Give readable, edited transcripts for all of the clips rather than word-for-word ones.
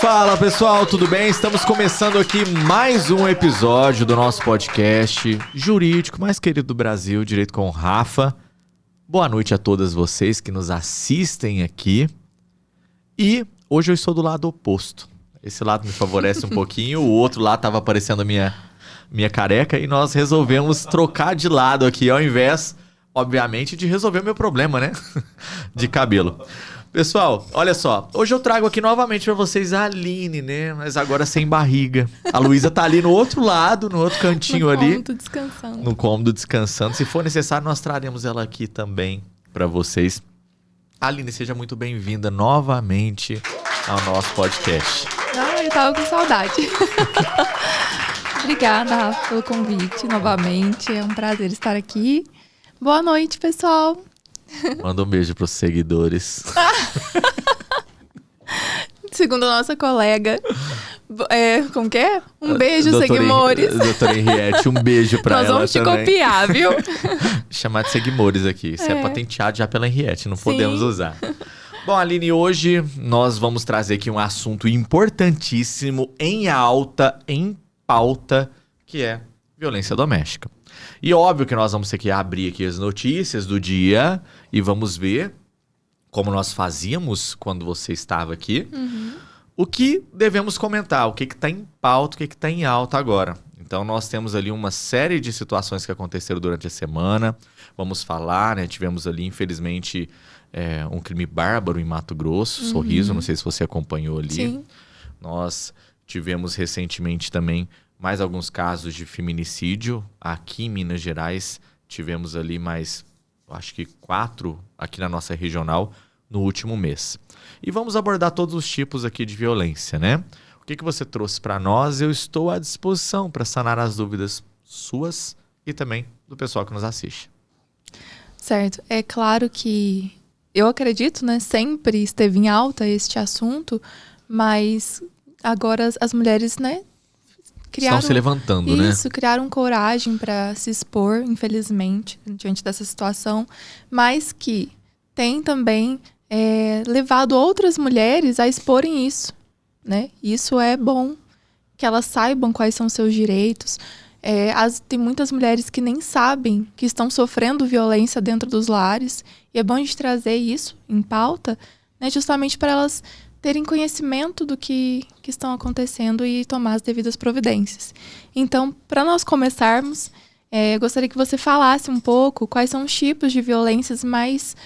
Fala pessoal, tudo bem? Estamos começando aqui mais um episódio do nosso podcast jurídico mais querido do Brasil, Direito com o Rafa. Boa noite a todas vocês que nos assistem aqui. E hoje eu estou do lado oposto. Esse lado me favorece um pouquinho, o outro lado estava aparecendo a minha careca e nós resolvemos trocar de lado aqui, ao invés, obviamente, de resolver o meu problema, né? De cabelo. Pessoal, olha só, hoje eu trago aqui novamente pra vocês a Aline, né? Mas agora sem barriga. A Luísa tá ali no outro lado, no outro cantinho ali. No cômodo descansando. No cômodo descansando. Se for necessário, nós traremos ela aqui também pra vocês. Aline, seja muito bem-vinda novamente ao nosso podcast. Eu tava com saudade. Obrigada, Rafa, pelo convite novamente. É um prazer estar aqui. Boa noite, pessoal. Manda um beijo pros seguidores. Segundo a nossa colega, como que é? Um beijo, seguimores. Doutora Henriette, um beijo pra ela também. Nós vamos te copiar, viu? Chamar de seguimores aqui. Isso é patenteado já pela Henriette, não podemos usar. Bom, Aline, hoje nós vamos trazer aqui um assunto importantíssimo, em alta, em pauta, que é violência doméstica. E óbvio que nós vamos ter que abrir aqui as notícias do dia e vamos ver, como nós fazíamos quando você estava aqui, o que devemos comentar, o que está em pauta, o que está em alta agora. Então nós temos ali uma série de situações que aconteceram durante a semana, vamos falar, né? Tivemos ali, infelizmente, um crime bárbaro em Mato Grosso, Sorriso, não sei se você acompanhou ali. Sim. Nós tivemos recentemente também mais alguns casos de feminicídio. Aqui em Minas Gerais, tivemos ali mais, acho que 4 aqui na nossa regional no último mês. E vamos abordar todos os tipos aqui de violência, né? O que você trouxe para nós? Eu estou à disposição para sanar as dúvidas suas e também do pessoal que nos assiste. Certo. É claro que eu acredito, né? Sempre esteve em alta este assunto, mas agora as mulheres, né? Estão se levantando, né? Isso, criaram coragem para se expor, infelizmente, diante dessa situação, mas que tem também levado outras mulheres a exporem isso, né? Isso é bom, que elas saibam quais são seus direitos. Tem muitas mulheres que nem sabem que estão sofrendo violência dentro dos lares, e é bom a gente trazer isso em pauta, né? Justamente para elas terem conhecimento do que estão acontecendo e tomar as devidas providências. Então, para nós começarmos, eu gostaria que você falasse um pouco quais são os tipos de violências mais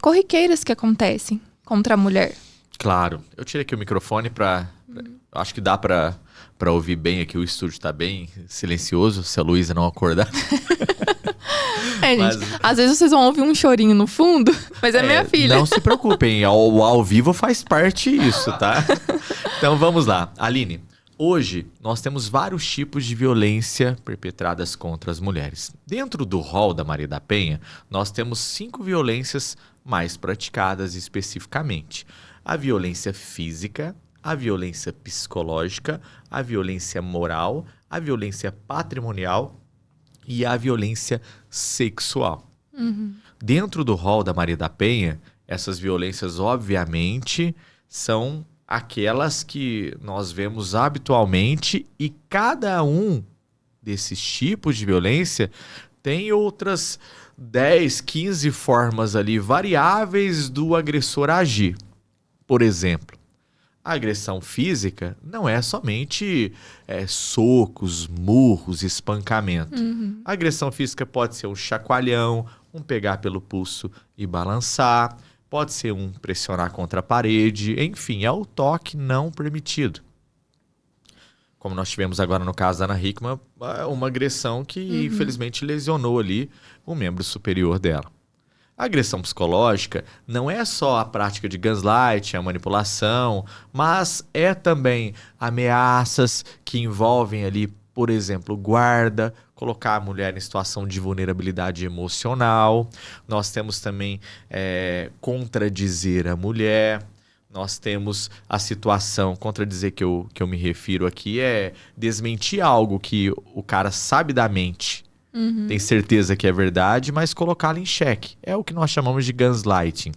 corriqueiras que acontecem contra a mulher. Claro. Eu tirei aqui o microfone acho que dá para ouvir bem aqui, o estúdio está bem silencioso, se a Luísa não acordar. Gente, às vezes vocês vão ouvir um chorinho no fundo, mas é minha filha. Não se preocupem, ao vivo faz parte isso, tá? Então vamos lá. Aline, hoje nós temos vários tipos de violência perpetradas contra as mulheres. Dentro do rol da Maria da Penha, nós temos 5 violências mais praticadas especificamente. A violência física, a violência psicológica, a violência moral, a violência patrimonial e a violência sexual. Dentro do rol da Maria da Penha, essas violências, obviamente, são aquelas que nós vemos habitualmente, e cada um desses tipos de violência tem outras 10, 15 formas ali variáveis do agressor agir. Por exemplo, a agressão física não é somente socos, murros, espancamento. A agressão física pode ser um chacoalhão, um pegar pelo pulso e balançar, pode ser um pressionar contra a parede, enfim, é o toque não permitido. Como nós tivemos agora no caso da Ana Hickman, uma agressão que infelizmente lesionou ali o membro superior dela. A agressão psicológica não é só a prática de gaslighting, a manipulação, mas é também ameaças que envolvem ali, por exemplo, guarda, colocar a mulher em situação de vulnerabilidade emocional. Nós temos também contradizer a mulher. Nós temos a situação, contradizer que eu me refiro aqui, é desmentir algo que o cara sabidamente tem certeza que é verdade, mas colocá-lo em xeque. É o que nós chamamos de gaslighting.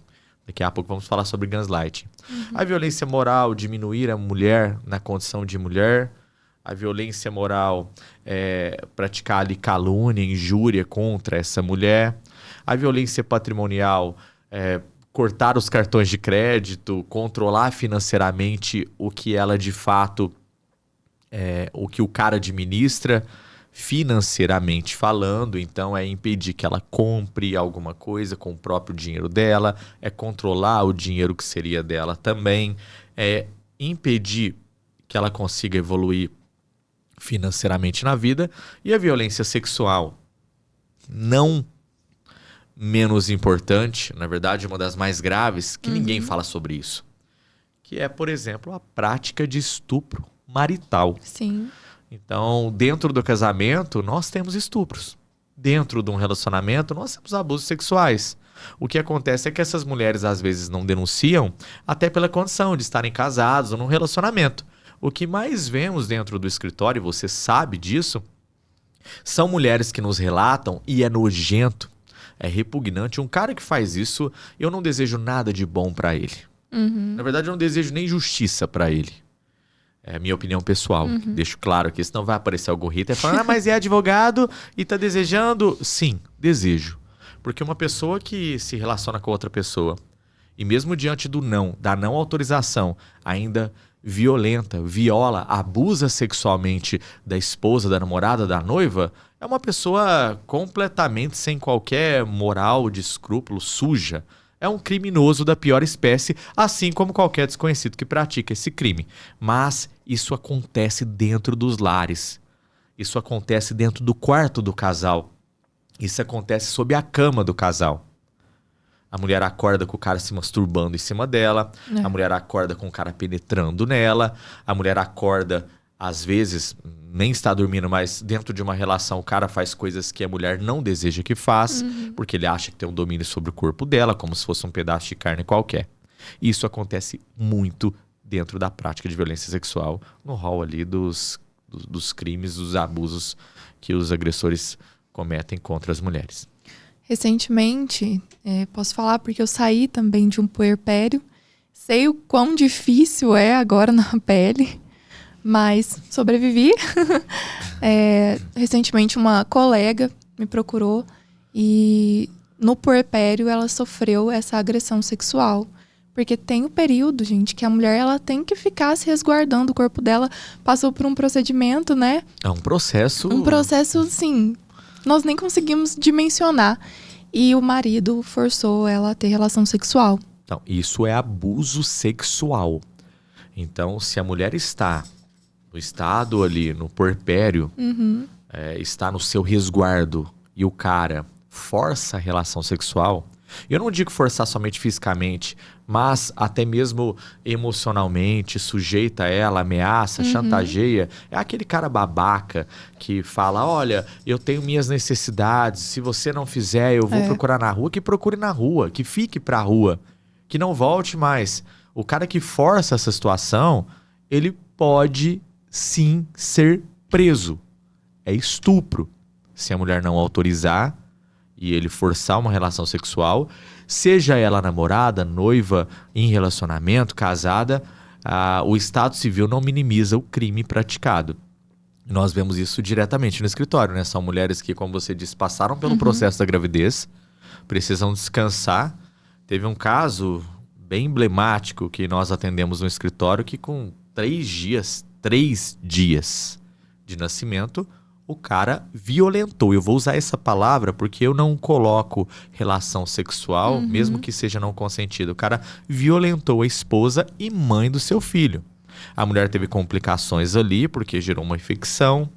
Daqui a pouco vamos falar sobre gaslighting. A violência moral, diminuir a mulher na condição de mulher. A violência moral é praticar ali calúnia, injúria contra essa mulher. A violência patrimonial é cortar os cartões de crédito, controlar financeiramente o que ela de fato, o que o cara administra financeiramente falando. Então é impedir que ela compre alguma coisa com o próprio dinheiro dela, é controlar o dinheiro que seria dela também, é impedir que ela consiga evoluir financeiramente na vida. E a violência sexual, não menos importante, na verdade uma das mais graves, que ninguém fala sobre isso, que é, por exemplo, a prática de estupro marital. Sim. Então, dentro do casamento, nós temos estupros. Dentro de um relacionamento, nós temos abusos sexuais. O que acontece é que essas mulheres, às vezes, não denunciam, até pela condição de estarem casados ou num relacionamento. O que mais vemos dentro do escritório, e você sabe disso, são mulheres que nos relatam, e é nojento, é repugnante. Um cara que faz isso, eu não desejo nada de bom pra ele. Na verdade, eu não desejo nem justiça pra ele. É a minha opinião pessoal. Deixo claro aqui, senão vai aparecer algum hater falando, mas é advogado e tá desejando? Sim, desejo. Porque uma pessoa que se relaciona com outra pessoa e mesmo diante da não autorização, ainda violenta, viola, abusa sexualmente da esposa, da namorada, da noiva, é uma pessoa completamente sem qualquer moral, de escrúpulo, suja. É um criminoso da pior espécie, assim como qualquer desconhecido que pratica esse crime. Mas isso acontece dentro dos lares. Isso acontece dentro do quarto do casal. Isso acontece sob a cama do casal. A mulher acorda com o cara se masturbando em cima dela. A mulher acorda com o cara penetrando nela. A mulher acorda, às vezes, nem está dormindo, mas dentro de uma relação o cara faz coisas que a mulher não deseja que faça, porque ele acha que tem um domínio sobre o corpo dela, como se fosse um pedaço de carne qualquer. Isso acontece muito dentro da prática de violência sexual, no rol ali dos crimes, dos abusos que os agressores cometem contra as mulheres. Recentemente, posso falar porque eu saí também de um puerpério, sei o quão difícil é agora na pele, mas sobrevivi. Recentemente uma colega me procurou e no puerpério ela sofreu essa agressão sexual. Porque tem o período, gente, que a mulher ela tem que ficar se resguardando, o corpo dela passou por um procedimento, né? É um processo... Um processo, assim, nós nem conseguimos dimensionar. E o marido forçou ela a ter relação sexual. Então, isso é abuso sexual. Então, se a mulher está no estado ali, no puerpério, está no seu resguardo e o cara força a relação sexual, eu não digo forçar somente fisicamente, mas até mesmo emocionalmente, sujeita ela, ameaça, chantageia. É aquele cara babaca que fala, olha, eu tenho minhas necessidades, se você não fizer, eu vou procurar na rua. Que procure na rua, que fique pra rua, que não volte mais. O cara que força essa situação, ele pode sim ser preso. É estupro. Se a mulher não autorizar e ele forçar uma relação sexual, seja ela namorada, noiva, em relacionamento, casada, o Estado Civil não minimiza o crime praticado. Nós vemos isso diretamente no escritório, né? São mulheres que, como você disse, passaram pelo processo da gravidez, precisam descansar. Teve um caso bem emblemático que nós atendemos no escritório que com 3 dias de nascimento, o cara violentou. Eu vou usar essa palavra porque eu não coloco relação sexual, mesmo que seja não consentida. O cara violentou a esposa e mãe do seu filho. A mulher teve complicações ali porque gerou uma infecção.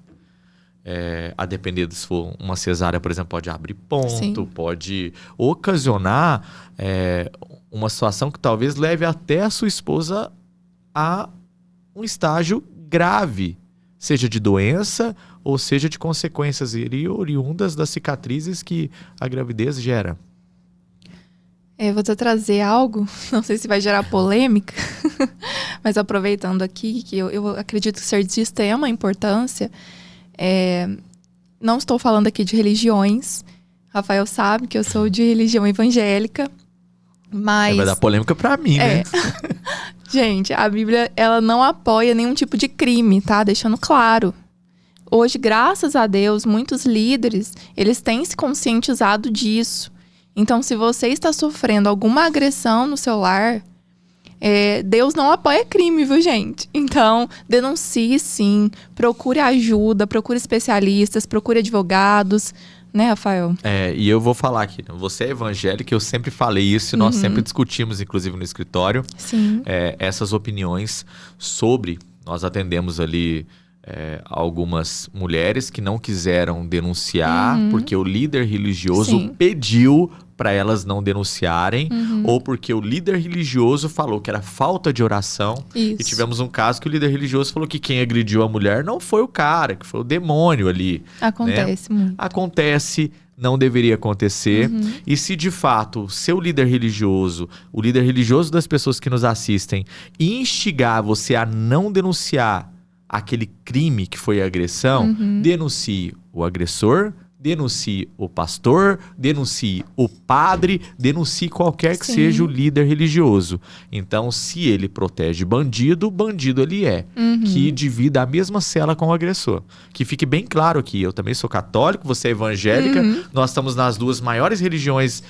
A depender se for uma cesárea, por exemplo, pode abrir ponto, pode ocasionar uma situação que talvez leve até a sua esposa a um estágio grave, seja de doença ou seja de consequências oriundas das cicatrizes que a gravidez gera. Eu vou te trazer algo, não sei se vai gerar polêmica, mas aproveitando aqui, que eu acredito que ser de extrema importância, não estou falando aqui de religiões, Rafael sabe que eu sou de religião evangélica, Mas, Vai dar polêmica pra mim, né? gente, a Bíblia, ela não apoia nenhum tipo de crime, tá? Deixando claro. Hoje, graças a Deus, muitos líderes, eles têm se conscientizado disso. Então, se você está sofrendo alguma agressão no seu lar, Deus não apoia crime, viu, gente? Então, denuncie sim, procure ajuda, procure especialistas, procure advogados, né, Rafael? E eu vou falar aqui, você é evangélica, eu sempre falei isso e nós sempre discutimos, inclusive no escritório, Sim. essas opiniões sobre, nós atendemos ali algumas mulheres que não quiseram denunciar porque o líder religioso Sim. pediu para elas não denunciarem, ou porque o líder religioso falou que era falta de oração. Isso. E tivemos um caso que o líder religioso falou que quem agrediu a mulher não foi o cara, que foi o demônio ali. Acontece muito. Acontece, não deveria acontecer. E se de fato seu líder religioso, o líder religioso das pessoas que nos assistem, instigar você a não denunciar aquele crime que foi a agressão, denuncie o agressor, denuncie o pastor, denuncie o padre, denuncie qualquer que seja o líder religioso. Então, se ele protege bandido, bandido ele é. Que divida a mesma cela com o agressor. Que fique bem claro aqui, eu também sou católico, você é evangélica, nós estamos nas duas maiores religiões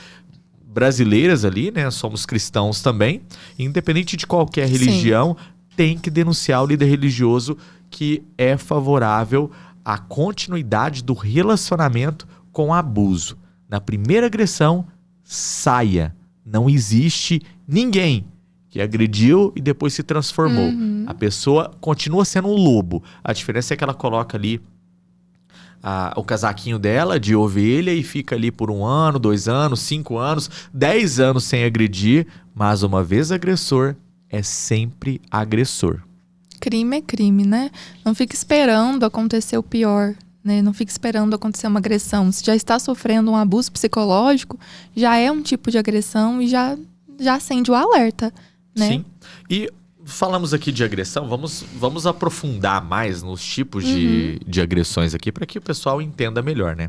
brasileiras ali, né? Somos cristãos também. Independente de qualquer religião, tem que denunciar o líder religioso que é favorável à continuidade do relacionamento com abuso. Na primeira agressão, saia. Não existe ninguém que agrediu e depois se transformou. A pessoa continua sendo um lobo. A diferença é que ela coloca ali o casaquinho dela de ovelha e fica ali por 1 ano, 2 anos, 5 anos, 10 anos sem agredir, mas uma vez agressor, é sempre agressor. Crime é crime, né? Não fique esperando acontecer o pior, né? Não fique esperando acontecer uma agressão. Se já está sofrendo um abuso psicológico, já é um tipo de agressão e já acende o alerta, né? Sim. E falamos aqui de agressão, vamos aprofundar mais nos tipos de agressões aqui para que o pessoal entenda melhor, né?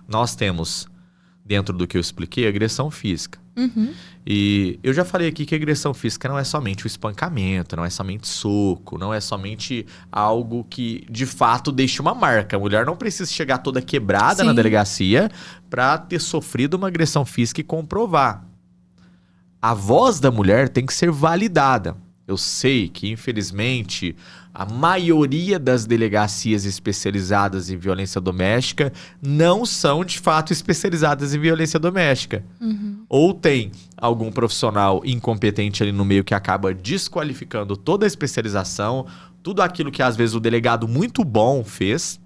Nós temos, dentro do que eu expliquei, agressão física. E eu já falei aqui que a agressão física não é somente o espancamento, não é somente soco, não é somente algo que de fato deixa uma marca. A mulher não precisa chegar toda quebrada na delegacia para ter sofrido uma agressão física e comprovar. A voz da mulher tem que ser validada. Eu sei que, infelizmente, a maioria das delegacias especializadas em violência doméstica não são, de fato, especializadas em violência doméstica. Ou tem algum profissional incompetente ali no meio que acaba desqualificando toda a especialização, tudo aquilo que, às vezes, o delegado muito bom fez,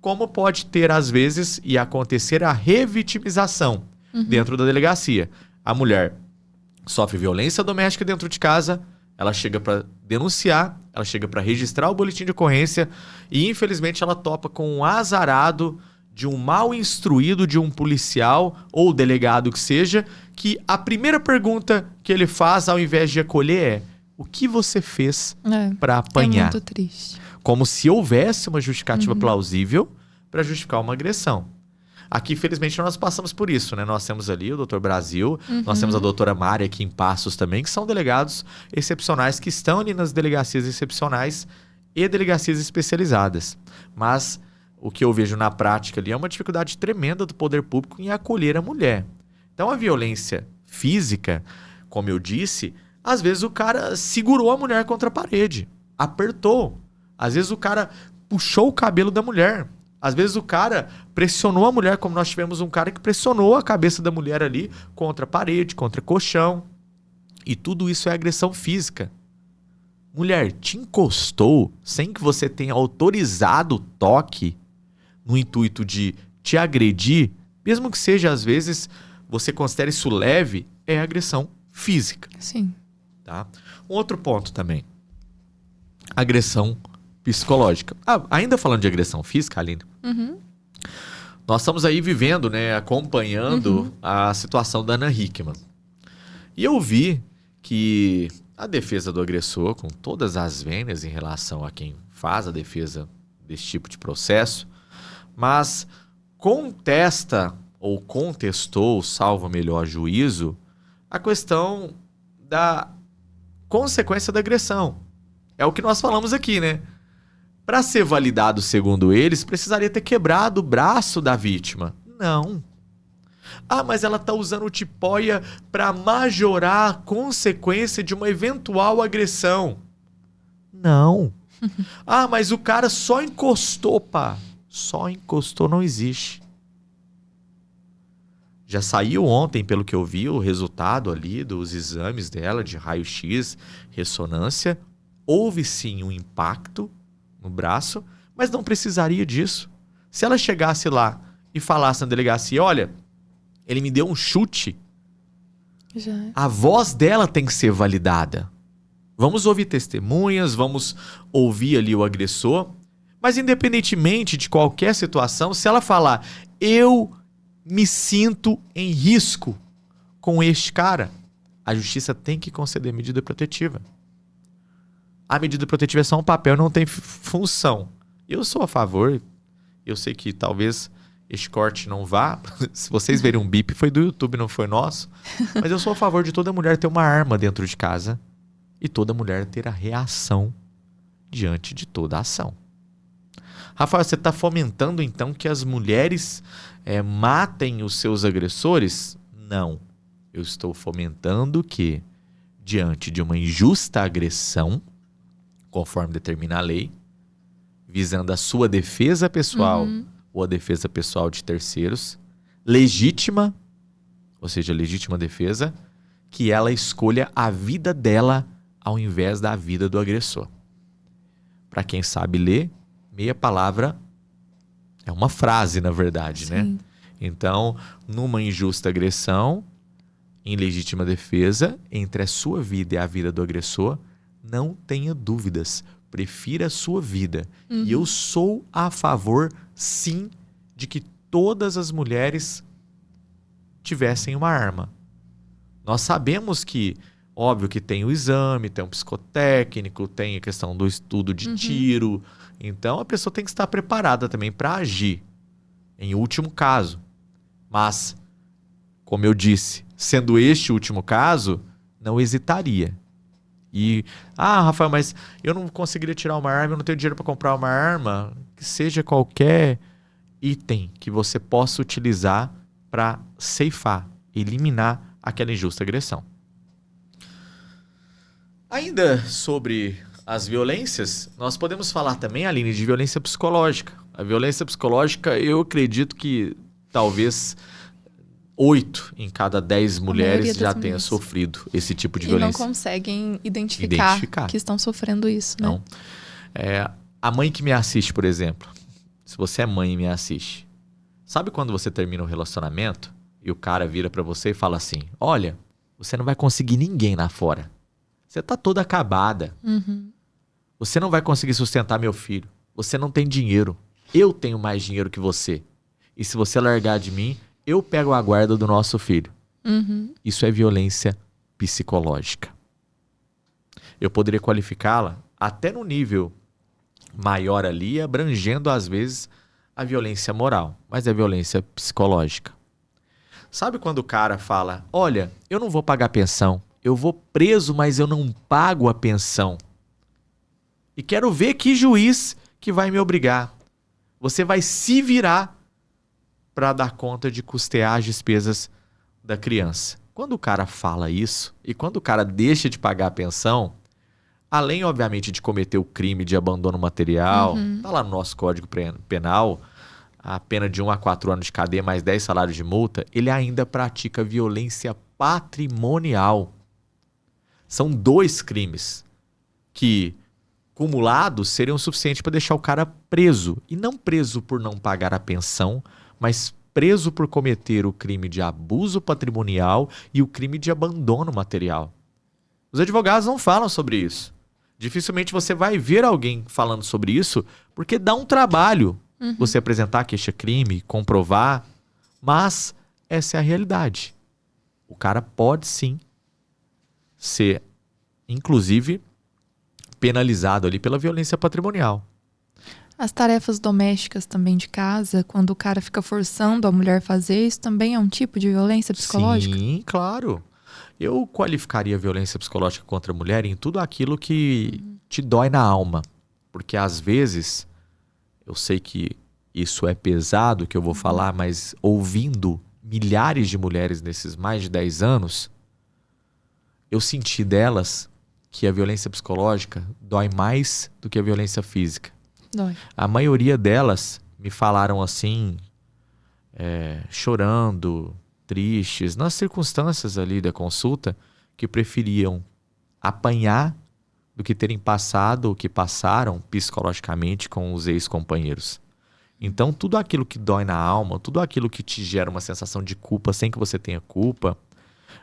como pode ter, às vezes, e acontecer a revitimização dentro da delegacia. A mulher sofre violência doméstica dentro de casa, ela chega para denunciar, ela chega para registrar o boletim de ocorrência e, infelizmente, ela topa com um azarado de um mal instruído de um policial ou delegado que seja, que a primeira pergunta que ele faz, ao invés de acolher, é: o que você fez para apanhar? É muito triste. Como se houvesse uma justificativa plausível para justificar uma agressão. Aqui, infelizmente, nós passamos por isso, né? Nós temos ali o Dr. Brasil, nós temos a doutora Mari aqui em Passos também, que são delegados excepcionais que estão ali nas delegacias excepcionais e delegacias especializadas. Mas o que eu vejo na prática ali é uma dificuldade tremenda do poder público em acolher a mulher. Então, a violência física, como eu disse, às vezes o cara segurou a mulher contra a parede, apertou. Às vezes o cara puxou o cabelo da mulher. Às vezes o cara pressionou a mulher, como nós tivemos um cara que pressionou a cabeça da mulher ali contra a parede, contra colchão. E tudo isso é agressão física. Mulher, te encostou sem que você tenha autorizado o toque no intuito de te agredir, mesmo que seja, às vezes, você considere isso leve, é agressão física. Sim. Tá? Um outro ponto também. Agressão psicológica. Ainda falando de agressão física, Aline, nós estamos aí vivendo, né, acompanhando a situação da Ana Hickman. E eu vi que a defesa do agressor, com todas as vênias em relação a quem faz a defesa desse tipo de processo, mas contesta ou contestou, salvo melhor juízo, a questão da consequência da agressão. É o que nós falamos aqui, né? Para ser validado, segundo eles, precisaria ter quebrado o braço da vítima. Não. Ah, mas ela está usando o tipóia para majorar a consequência de uma eventual agressão. Não. Ah, mas o cara só encostou, pá. Só encostou não existe. Já saiu ontem, pelo que eu vi, o resultado ali dos exames dela, de raio-x, ressonância. Houve sim um impacto no braço, mas não precisaria disso. Se ela chegasse lá e falasse na delegacia, olha, ele me deu um chute, a voz dela tem que ser validada. Vamos ouvir testemunhas, vamos ouvir ali o agressor, mas independentemente de qualquer situação, se ela falar, eu me sinto em risco com este cara, a justiça tem que conceder medida protetiva. A medida protetiva é só um papel, não tem função. Eu sou a favor, eu sei que talvez este corte não vá, se vocês verem um bip, foi do YouTube, não foi nosso, mas eu sou a favor de toda mulher ter uma arma dentro de casa e toda mulher ter a reação diante de toda a ação. Rafael, você está fomentando então que as mulheres matem os seus agressores? Não. Eu estou fomentando que, diante de uma injusta agressão, conforme determina a lei, visando a sua defesa pessoal ou a defesa pessoal de terceiros, legítima, ou seja, legítima defesa, que ela escolha a vida dela ao invés da vida do agressor. Para quem sabe ler, meia palavra é uma frase, na verdade, sim, né? Então, numa injusta agressão, em legítima defesa, entre a sua vida e a vida do agressor, não tenha dúvidas. Prefira a sua vida. E eu sou a favor, sim, de que todas as mulheres tivessem uma arma. Nós sabemos que, óbvio que tem o exame, tem um psicotécnico, tem a questão do estudo de tiro. Então, a pessoa tem que estar preparada também para agir, em último caso. Mas, como eu disse, sendo este o último caso, não hesitaria. E, Rafael, mas eu não conseguiria tirar uma arma, eu não tenho dinheiro para comprar uma arma. Que seja qualquer item que você possa utilizar para ceifar, eliminar aquela injusta agressão. Ainda sobre as violências, nós podemos falar também, Aline, de violência psicológica. A violência psicológica, eu acredito que talvez 8 em cada 10 mulheres já tenha sofrido esse tipo de violência. E não conseguem identificar que estão sofrendo isso, né? Não. A mãe que me assiste, por exemplo, se você é mãe e me assiste, sabe quando você termina um relacionamento e o cara vira pra você e fala assim, olha, você não vai conseguir ninguém lá fora. Você tá toda acabada. Você não vai conseguir sustentar meu filho. Você não tem dinheiro. Eu tenho mais dinheiro que você. E se você largar de mim, eu pego a guarda do nosso filho. Isso é violência psicológica. Eu poderia qualificá-la até no nível maior ali, abrangendo às vezes a violência moral, mas é violência psicológica. Sabe quando o cara fala, olha, eu não vou pagar pensão, eu vou preso, mas eu não pago a pensão. E quero ver que juiz que vai me obrigar. Você vai se virar para dar conta de custear as despesas da criança. Quando o cara fala isso, e quando o cara deixa de pagar a pensão, além, obviamente, de cometer o crime de abandono material, tá lá no nosso Código Penal, a pena de 1 a 4 anos de cadeia mais 10 salários de multa, ele ainda pratica violência patrimonial. São 2 crimes que, cumulados, seriam suficientes para deixar o cara preso. E não preso por não pagar a pensão, mas preso por cometer o crime de abuso patrimonial e o crime de abandono material. Os advogados não falam sobre isso. Dificilmente você vai ver alguém falando sobre isso, porque dá um trabalho você apresentar queixa-crime, comprovar, mas essa é a realidade. O cara pode sim ser, inclusive, penalizado ali pela violência patrimonial. As tarefas domésticas também de casa, quando o cara fica forçando a mulher a fazer, isso também é um tipo de violência psicológica? Sim, claro. Eu qualificaria a violência psicológica contra a mulher em tudo aquilo que te dói na alma. Porque às vezes, eu sei que isso é pesado que eu vou falar, mas ouvindo milhares de mulheres nesses mais de 10 anos, eu senti delas que a violência psicológica dói mais do que a violência física. Dói. A maioria delas me falaram assim, chorando, tristes, nas circunstâncias ali da consulta, que preferiam apanhar do que terem passado o que passaram psicologicamente com os ex-companheiros. Então, tudo aquilo que dói na alma, tudo aquilo que te gera uma sensação de culpa sem que você tenha culpa,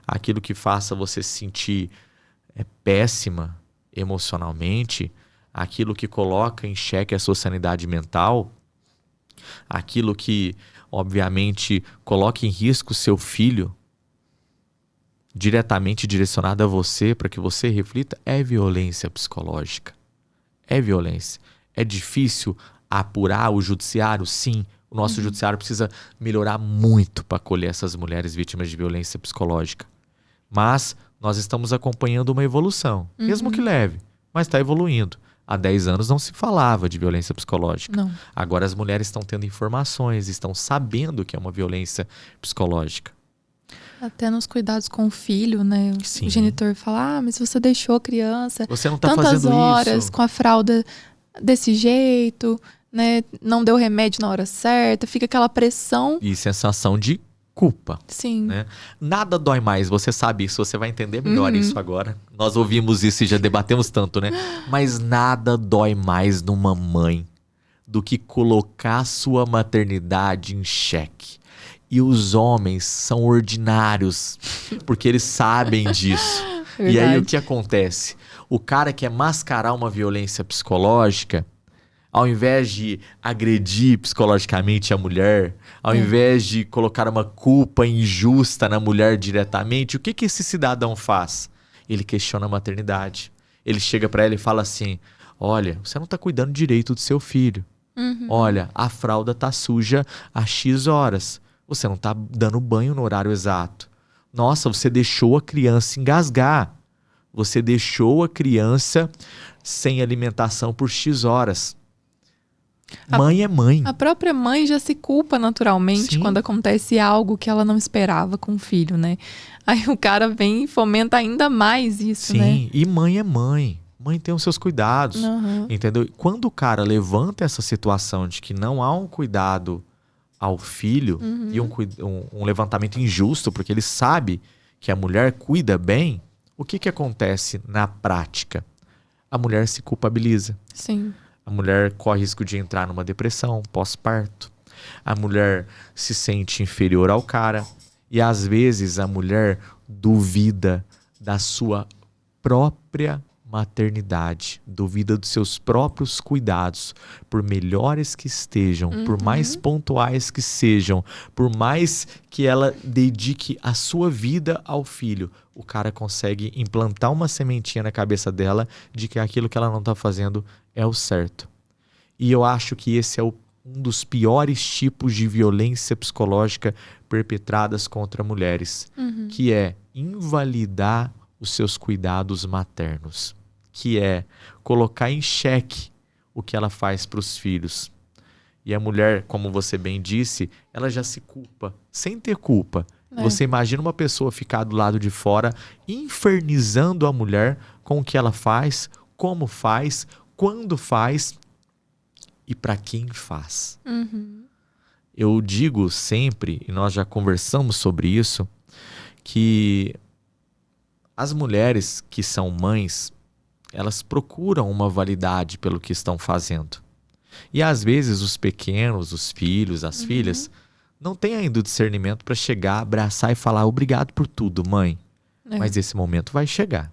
aquilo que faça você se sentir péssima emocionalmente, aquilo que coloca em xeque a sua sanidade mental, aquilo que, obviamente, coloca em risco o seu filho, diretamente direcionado a você, para que você reflita, é violência psicológica. É violência. É difícil apurar o judiciário? Sim. O nosso judiciário precisa melhorar muito para acolher essas mulheres vítimas de violência psicológica. Mas nós estamos acompanhando uma evolução, mesmo que leve, mas está evoluindo. Há 10 anos não se falava de violência psicológica. Não. Agora as mulheres estão tendo informações, estão sabendo que é uma violência psicológica. Até nos cuidados com o filho, né? Sim. O genitor fala, mas você deixou a criança Você não está tantas fazendo horas isso. com a fralda desse jeito, né? Não deu remédio na hora certa, fica aquela pressão. E sensação de culpa. Sim. Né? Nada dói mais, você sabe isso, você vai entender melhor isso agora. Nós ouvimos isso e já debatemos tanto, né? Mas nada dói mais numa mãe do que colocar sua maternidade em xeque. E os homens são ordinários, porque eles sabem disso. E aí o que acontece? O cara quer mascarar uma violência psicológica, ao invés de agredir psicologicamente a mulher, ao invés de colocar uma culpa injusta na mulher diretamente, o que esse cidadão faz? Ele questiona a maternidade. Ele chega para ela e fala assim, olha, você não está cuidando direito do seu filho. Olha, a fralda tá suja há X horas. Você não está dando banho no horário exato. Nossa, você deixou a criança engasgar. Você deixou a criança sem alimentação por X horas. Mãe é mãe. A própria mãe já se culpa naturalmente Sim. quando acontece algo que ela não esperava com o filho, né? Aí o cara vem e fomenta ainda mais isso, Sim, né? e mãe é mãe. Mãe tem os seus cuidados. Entendeu? Quando o cara levanta essa situação de que não há um cuidado ao filho e um levantamento injusto, porque ele sabe que a mulher cuida bem, o que acontece na prática? A mulher se culpabiliza. Sim. A mulher corre risco de entrar numa depressão pós-parto. A mulher se sente inferior ao cara. E às vezes a mulher duvida da sua própria maternidade, duvida dos seus próprios cuidados, por melhores que estejam, por mais pontuais que sejam, por mais que ela dedique a sua vida ao filho, o cara consegue implantar uma sementinha na cabeça dela de que aquilo que ela não está fazendo é o certo. E eu acho que esse é um dos piores tipos de violência psicológica perpetradas contra mulheres, que é invalidar os seus cuidados maternos, que é colocar em xeque o que ela faz para os filhos. E a mulher, como você bem disse, ela já se culpa, sem ter culpa. Você imagina uma pessoa ficar do lado de fora infernizando a mulher com o que ela faz, como faz, quando faz e para quem faz. Eu digo sempre, e nós já conversamos sobre isso, que as mulheres que são mães, elas procuram uma validade pelo que estão fazendo. E às vezes os pequenos, os filhos, as filhas, não têm ainda o discernimento para chegar, abraçar e falar obrigado por tudo, mãe. Mas esse momento vai chegar.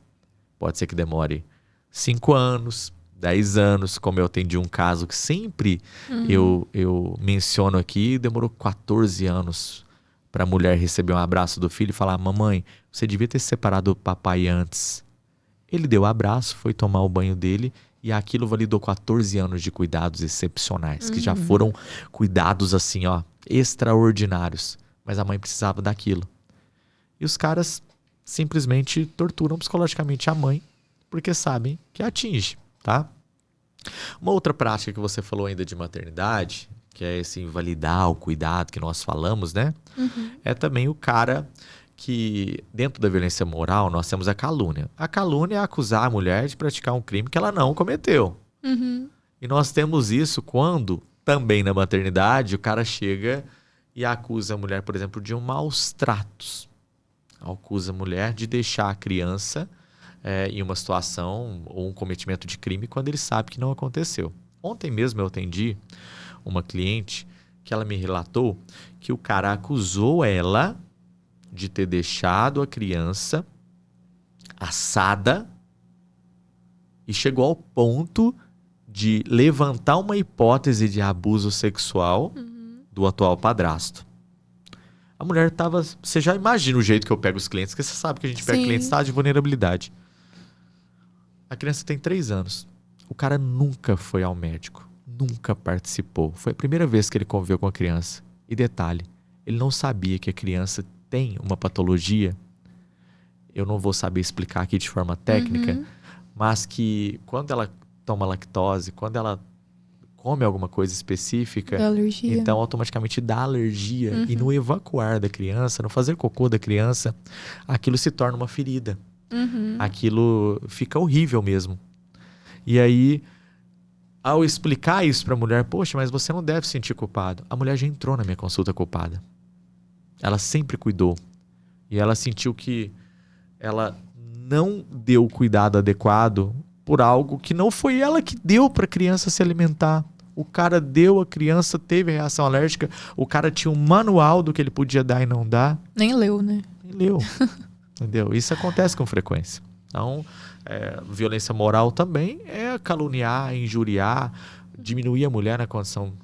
Pode ser que demore 5 anos, 10 anos, como eu atendi um caso que sempre eu menciono aqui, demorou 14 anos para a mulher receber um abraço do filho e falar, mamãe, você devia ter se separado do papai antes. Ele deu o abraço, foi tomar o banho dele e aquilo validou 14 anos de cuidados excepcionais, que já foram cuidados assim, ó, extraordinários. Mas a mãe precisava daquilo. E os caras simplesmente torturam psicologicamente a mãe, porque sabem que atinge, tá? Uma outra prática que você falou ainda de maternidade, que é esse invalidar o cuidado que nós falamos, né? É também o cara que, dentro da violência moral, nós temos a calúnia. A calúnia é acusar a mulher de praticar um crime que ela não cometeu. E nós temos isso quando, também na maternidade, o cara chega e acusa a mulher, por exemplo, de maus tratos. Acusa a mulher de deixar a criança em uma situação ou um cometimento de crime quando ele sabe que não aconteceu. Ontem mesmo eu atendi uma cliente que ela me relatou que o cara acusou ela de ter deixado a criança assada e chegou ao ponto de levantar uma hipótese de abuso sexual do atual padrasto. A mulher estava... Você já imagina o jeito que eu pego os clientes, porque você sabe que a gente pega clientes em estado de vulnerabilidade. A criança tem 3 anos. O cara nunca foi ao médico. Nunca participou. Foi a primeira vez que ele conviveu com a criança. E detalhe, ele não sabia que a criança tem uma patologia. Eu não vou saber explicar aqui de forma técnica, mas que quando ela toma lactose, quando ela come alguma coisa específica, então automaticamente dá alergia. E no evacuar da criança, no fazer cocô da criança, aquilo se torna uma ferida. Aquilo fica horrível mesmo. E aí, ao explicar isso para a mulher, poxa, mas você não deve se sentir culpado. A mulher já entrou na minha consulta culpada. Ela sempre cuidou. E ela sentiu que ela não deu o cuidado adequado por algo que não foi ela que deu para a criança se alimentar. O cara deu, a criança teve reação alérgica, o cara tinha um manual do que ele podia dar e não dar. Nem leu, né? Nem leu. Entendeu? Isso acontece com frequência. Então, violência moral também é caluniar, injuriar, diminuir a mulher na condição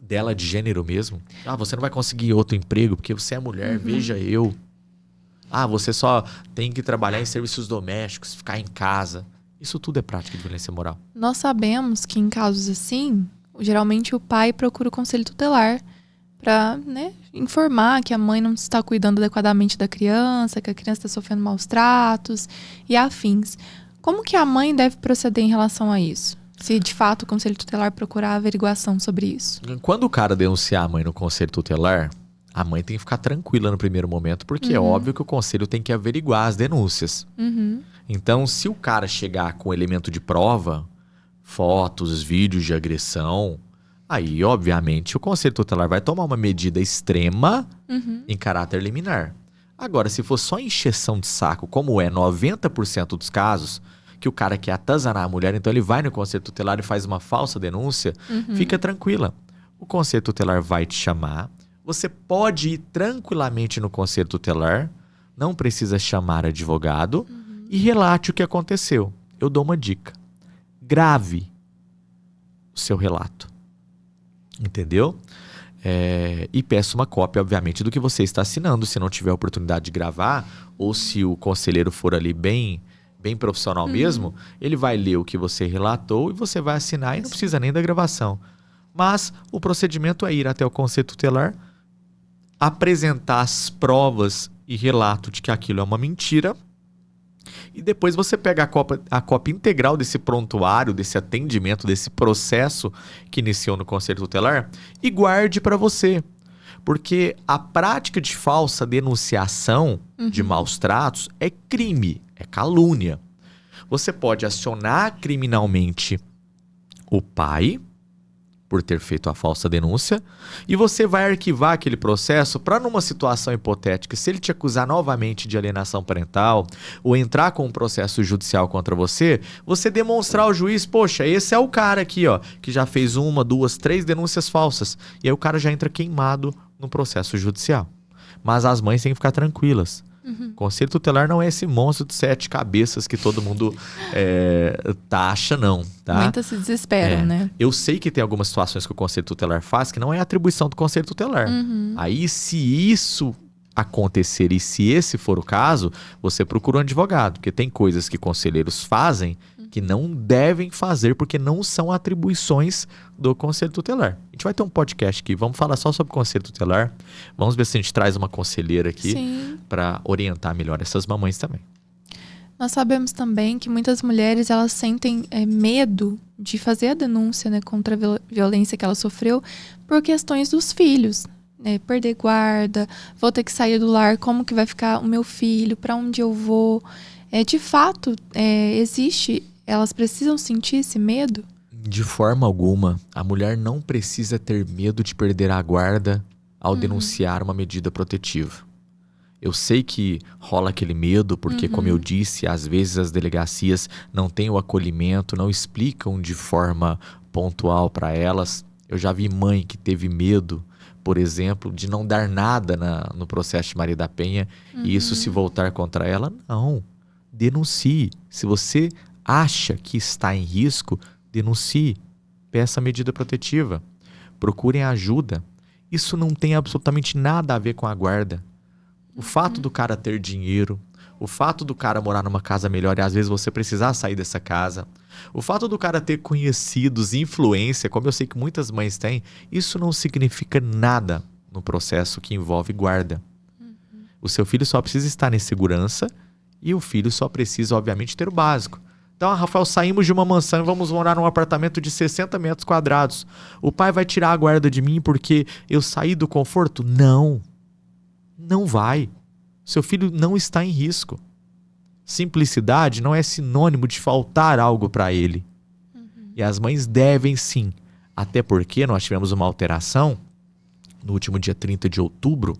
dela de gênero mesmo. Ah, você não vai conseguir outro emprego porque você é mulher, veja eu. Ah, você só tem que trabalhar em serviços domésticos, ficar em casa. Isso tudo é prática de violência moral. Nós sabemos que em casos assim, geralmente o pai procura o conselho tutelar para, né, informar que a mãe não está cuidando adequadamente da criança, que a criança está sofrendo maus tratos e afins. Como que a mãe deve proceder em relação a isso? Se de fato o conselho tutelar procurar averiguação sobre isso. Quando o cara denunciar a mãe no conselho tutelar, a mãe tem que ficar tranquila no primeiro momento, porque é óbvio que o conselho tem que averiguar as denúncias. Então, se o cara chegar com elemento de prova, fotos, vídeos de agressão, aí, obviamente, o conselho tutelar vai tomar uma medida extrema em caráter liminar. Agora, se for só encheção de saco, como é 90% dos casos, que o cara quer atazanar a mulher, então ele vai no conselho tutelar e faz uma falsa denúncia, fica tranquila. O conselho tutelar vai te chamar, você pode ir tranquilamente no conselho tutelar, não precisa chamar advogado, e relate o que aconteceu. Eu dou uma dica. Grave o seu relato. Entendeu? E peço uma cópia, obviamente, do que você está assinando. Se não tiver oportunidade de gravar, ou se o conselheiro for ali bem profissional mesmo, ele vai ler o que você relatou e você vai assinar e não precisa nem da gravação. Mas o procedimento é ir até o conselho tutelar, apresentar as provas e relato de que aquilo é uma mentira, e depois você pega a cópia integral desse prontuário, desse atendimento, desse processo que iniciou no conselho tutelar e guarde para você. Porque a prática de falsa denunciação de maus tratos é crime, é calúnia. Você pode acionar criminalmente o pai por ter feito a falsa denúncia, e você vai arquivar aquele processo para, numa situação hipotética, se ele te acusar novamente de alienação parental ou entrar com um processo judicial contra você, você demonstrar ao juiz, poxa, esse é o cara aqui, ó, que já fez 1, 2, 3 denúncias falsas, e aí o cara já entra queimado no processo judicial. Mas as mães têm que ficar tranquilas. Conselho tutelar não é esse monstro de 7 cabeças que todo mundo taxa, não. Tá? Muitas se desesperam, né? Eu sei que tem algumas situações que o conselho tutelar faz que não é atribuição do conselho tutelar. Aí, se isso acontecer e se esse for o caso, você procura um advogado. Porque tem coisas que conselheiros fazem que não devem fazer porque não são atribuições do Conselho Tutelar. A gente vai ter um podcast aqui, vamos falar só sobre o Conselho Tutelar. Vamos ver se a gente traz uma conselheira aqui para orientar melhor essas mamães também. Nós sabemos também que muitas mulheres elas sentem medo de fazer a denúncia, né, contra a violência que ela sofreu por questões dos filhos. Perder guarda, vou ter que sair do lar, como que vai ficar o meu filho, para onde eu vou. De fato, existe, elas precisam sentir esse medo? De forma alguma, a mulher não precisa ter medo de perder a guarda ao denunciar uma medida protetiva. Eu sei que rola aquele medo, porque, como eu disse, às vezes as delegacias não têm o acolhimento, não explicam de forma pontual para elas. Eu já vi mãe que teve medo, por exemplo, de não dar nada no processo de Maria da Penha e isso se voltar contra ela. Não, denuncie. Se você acha que está em risco, denuncie. Peça medida protetiva. Procurem ajuda. Isso não tem absolutamente nada a ver com a guarda. O fato do cara ter dinheiro, o fato do cara morar numa casa melhor e às vezes você precisar sair dessa casa, o fato do cara ter conhecidos, influência, como eu sei que muitas mães têm, isso não significa nada no processo que envolve guarda. O seu filho só precisa estar em segurança e o filho só precisa, obviamente, ter o básico. Então, Rafael, saímos de uma mansão e vamos morar num apartamento de 60 metros quadrados. O pai vai tirar a guarda de mim porque eu saí do conforto? Não. Não vai. Seu filho não está em risco. Simplicidade não é sinônimo de faltar algo para ele. E as mães devem sim. Até porque nós tivemos uma alteração no último dia 30 de outubro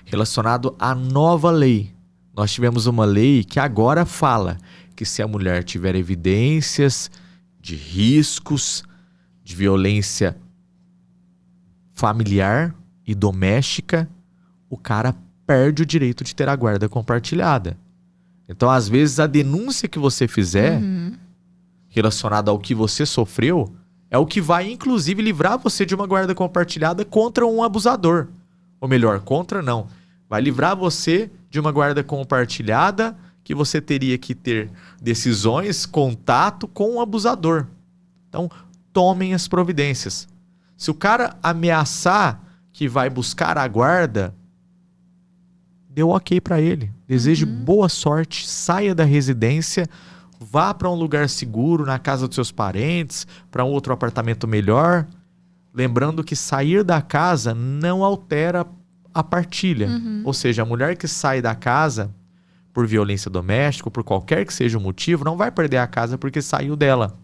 relacionado à nova lei. Nós tivemos uma lei que agora fala que se a mulher tiver evidências de riscos de violência familiar e doméstica, o cara perde o direito de ter a guarda compartilhada. Então, às vezes, a denúncia que você fizer relacionada ao que você sofreu é o que vai, inclusive, livrar você de uma guarda compartilhada contra um abusador. Ou melhor, contra não. Vai livrar você de uma guarda compartilhada que você teria que ter decisões, contato com o abusador. Então, tomem as providências. Se o cara ameaçar que vai buscar a guarda, deu ok para ele. Deseje boa sorte, saia da residência, vá para um lugar seguro, na casa dos seus parentes, para um outro apartamento melhor. Lembrando que sair da casa não altera a partilha. Ou seja, a mulher que sai da casa por violência doméstica, por qualquer que seja o motivo, não vai perder a casa porque saiu dela.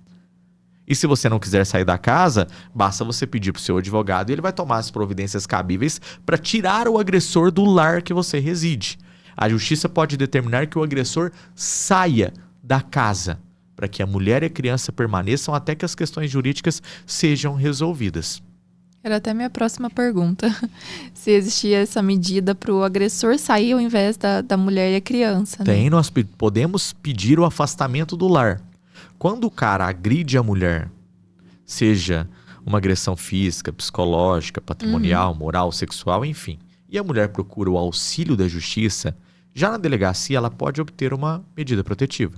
E se você não quiser sair da casa, basta você pedir para o seu advogado e ele vai tomar as providências cabíveis para tirar o agressor do lar que você reside. A justiça pode determinar que o agressor saia da casa para que a mulher e a criança permaneçam até que as questões jurídicas sejam resolvidas. Era até minha próxima pergunta. Se existia essa medida para o agressor sair ao invés da mulher e a criança. Né? Tem, nós podemos pedir o afastamento do lar. Quando o cara agride a mulher, seja uma agressão física, psicológica, patrimonial, moral, sexual, enfim, e a mulher procura o auxílio da justiça, já na delegacia ela pode obter uma medida protetiva.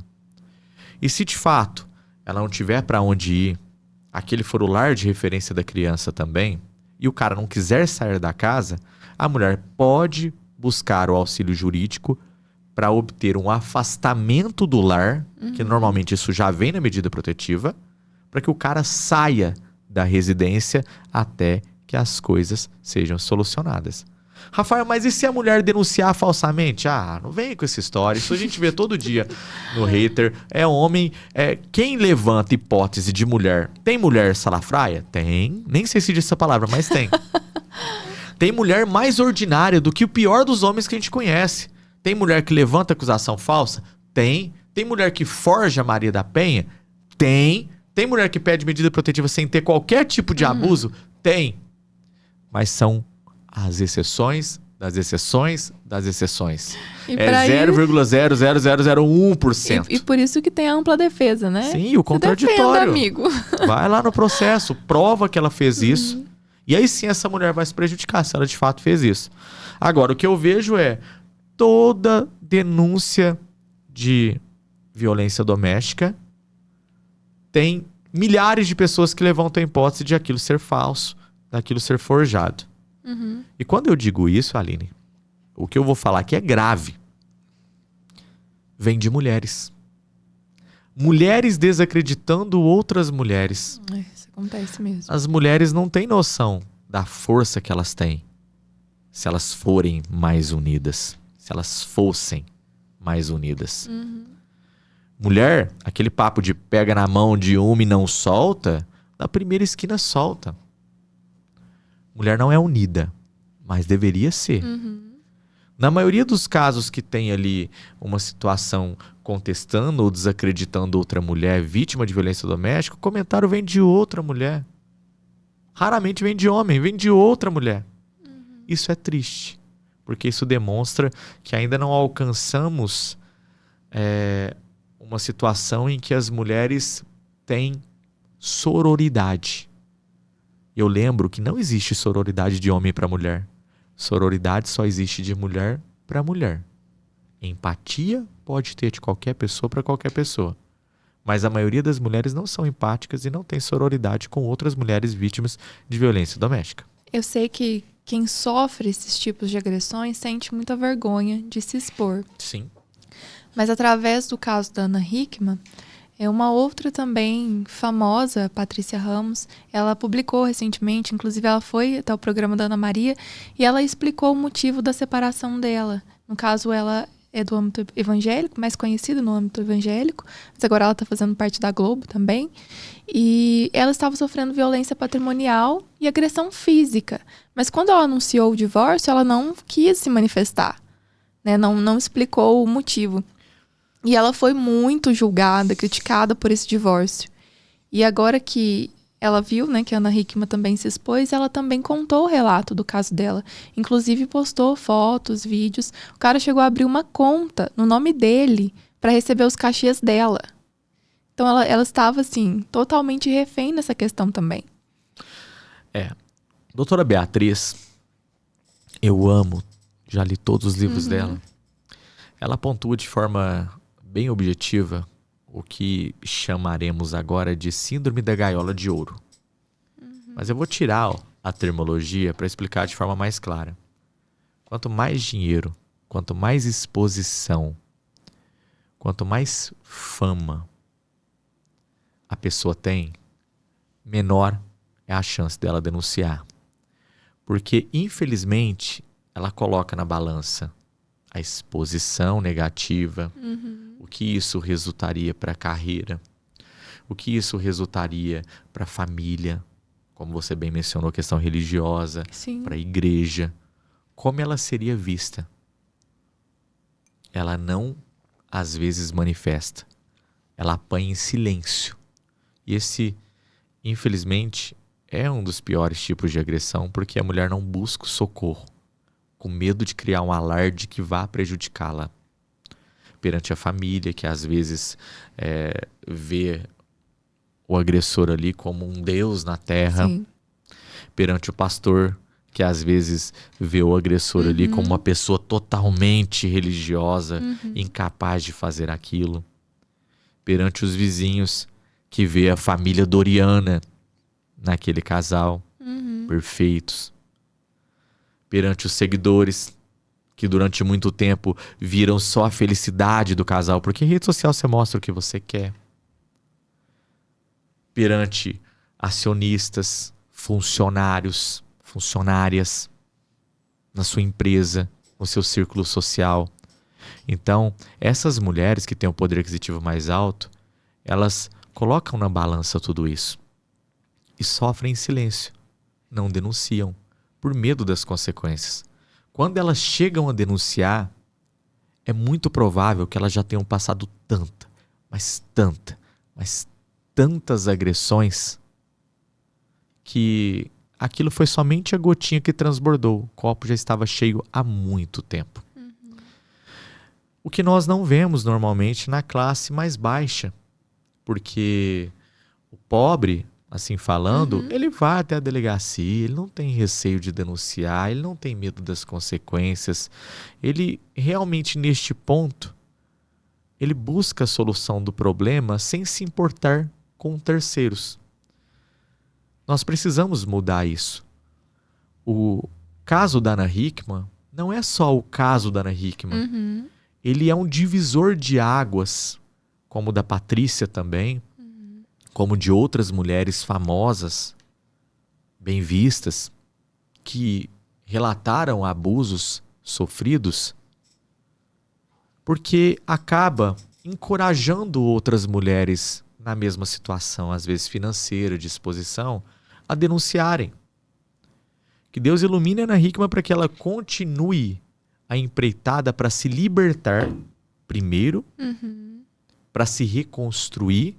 E se de fato ela não tiver para onde ir, aquele for o lar de referência da criança também, e o cara não quiser sair da casa, a mulher pode buscar o auxílio jurídico para obter um afastamento do lar, que normalmente isso já vem na medida protetiva, para que o cara saia da residência até que as coisas sejam solucionadas. Rafael, mas e se a mulher denunciar falsamente? Ah, não vem com essa história. Isso a gente vê todo dia no hater. É homem. Quem levanta hipótese de mulher? Tem mulher salafraia? Tem. Nem sei se diz essa palavra, mas tem. Tem mulher mais ordinária do que o pior dos homens que a gente conhece. Tem mulher que levanta acusação falsa? Tem. Tem mulher que forja Maria da Penha? Tem. Tem mulher que pede medida protetiva sem ter qualquer tipo de abuso? Tem. Mas são as exceções das exceções das exceções. É 0,00001%. E por isso que tem a ampla defesa, né? Sim, o contraditório. Defenda, amigo. Vai lá no processo, prova que ela fez isso. E aí sim essa mulher vai se prejudicar se ela de fato fez isso. Agora, o que eu vejo é toda denúncia de violência doméstica tem milhares de pessoas que levantam a hipótese de aquilo ser falso, daquilo ser forjado. E quando eu digo isso, Aline, o que eu vou falar aqui é grave. Vem de mulheres. Mulheres desacreditando outras mulheres. Isso acontece mesmo. As mulheres não têm noção da força que elas têm se elas forem mais unidas, se elas fossem mais unidas. Mulher, aquele papo de pega na mão de uma e não solta, na primeira esquina solta. Mulher não é unida, mas deveria ser. Na maioria dos casos que tem ali uma situação contestando ou desacreditando outra mulher vítima de violência doméstica, o comentário vem de outra mulher. Raramente vem de homem, vem de outra mulher. Isso é triste, porque isso demonstra que ainda não alcançamos uma situação em que as mulheres têm sororidade. Eu lembro que não existe sororidade de homem para mulher. Sororidade só existe de mulher para mulher. Empatia pode ter de qualquer pessoa para qualquer pessoa. Mas a maioria das mulheres não são empáticas e não tem sororidade com outras mulheres vítimas de violência doméstica. Eu sei que quem sofre esses tipos de agressões sente muita vergonha de se expor. Sim. Mas através do caso da Ana Hickman, uma outra também famosa, Patrícia Ramos, ela publicou recentemente, inclusive ela foi até o programa da Ana Maria, e ela explicou o motivo da separação dela. No caso, ela é do âmbito evangélico, mais conhecida no âmbito evangélico, mas agora ela está fazendo parte da Globo também. E ela estava sofrendo violência patrimonial e agressão física. Mas quando ela anunciou o divórcio, ela não quis se manifestar, né? Não explicou o motivo. E ela foi muito julgada, criticada por esse divórcio. E agora que ela viu, né, que a Ana Hickman também se expôs, ela também contou o relato do caso dela. Inclusive postou fotos, vídeos. O cara chegou a abrir uma conta no nome dele para receber os cachês dela. Então ela estava, assim, totalmente refém nessa questão também. Doutora Beatriz, eu amo, já li todos os livros dela. Ela pontua de forma bem objetiva o que chamaremos agora de síndrome da gaiola de ouro. Mas eu vou tirar a terminologia para explicar de forma mais clara. Quanto mais dinheiro, quanto mais exposição, quanto mais fama a pessoa tem, menor é a chance dela denunciar. Porque, infelizmente, ela coloca na balança a exposição negativa, o que isso resultaria para a carreira, o que isso resultaria para a família, como você bem mencionou, a questão religiosa, para a igreja, como ela seria vista. Ela não, às vezes, manifesta, ela apanha em silêncio. E esse, infelizmente, é um dos piores tipos de agressão, porque a mulher não busca o socorro, com medo de criar um alarde que vá prejudicá-la perante a família, que às vezes vê o agressor ali como um Deus na terra. Sim. Perante o pastor, que às vezes vê o agressor ali como uma pessoa totalmente religiosa, incapaz de fazer aquilo. Perante os vizinhos, que vê a família Doriana naquele casal, perfeitos. Perante os seguidores, que durante muito tempo viram só a felicidade do casal, porque em rede social você mostra o que você quer. Perante acionistas, funcionários, funcionárias na sua empresa, no seu círculo social. Então, essas mulheres que têm o poder aquisitivo mais alto, elas colocam na balança tudo isso e sofrem em silêncio, não denunciam, por medo das consequências. Quando elas chegam a denunciar, é muito provável que elas já tenham passado mas tantas agressões, que aquilo foi somente a gotinha que transbordou. O copo já estava cheio há muito tempo. O que nós não vemos normalmente na classe mais baixa, porque o pobre, assim falando, ele vai até a delegacia, ele não tem receio de denunciar, ele não tem medo das consequências. Ele realmente, neste ponto, ele busca a solução do problema sem se importar com terceiros. Nós precisamos mudar isso. O caso da Ana Hickman não é só o caso da Ana Hickman. Ele é um divisor de águas, como o da Patrícia também, como de outras mulheres famosas, bem vistas, que relataram abusos sofridos, porque acaba encorajando outras mulheres na mesma situação, às vezes financeira, de exposição, a denunciarem. Que Deus ilumine a Ana Hickman para que ela continue a empreitada para se libertar, primeiro, para se reconstruir,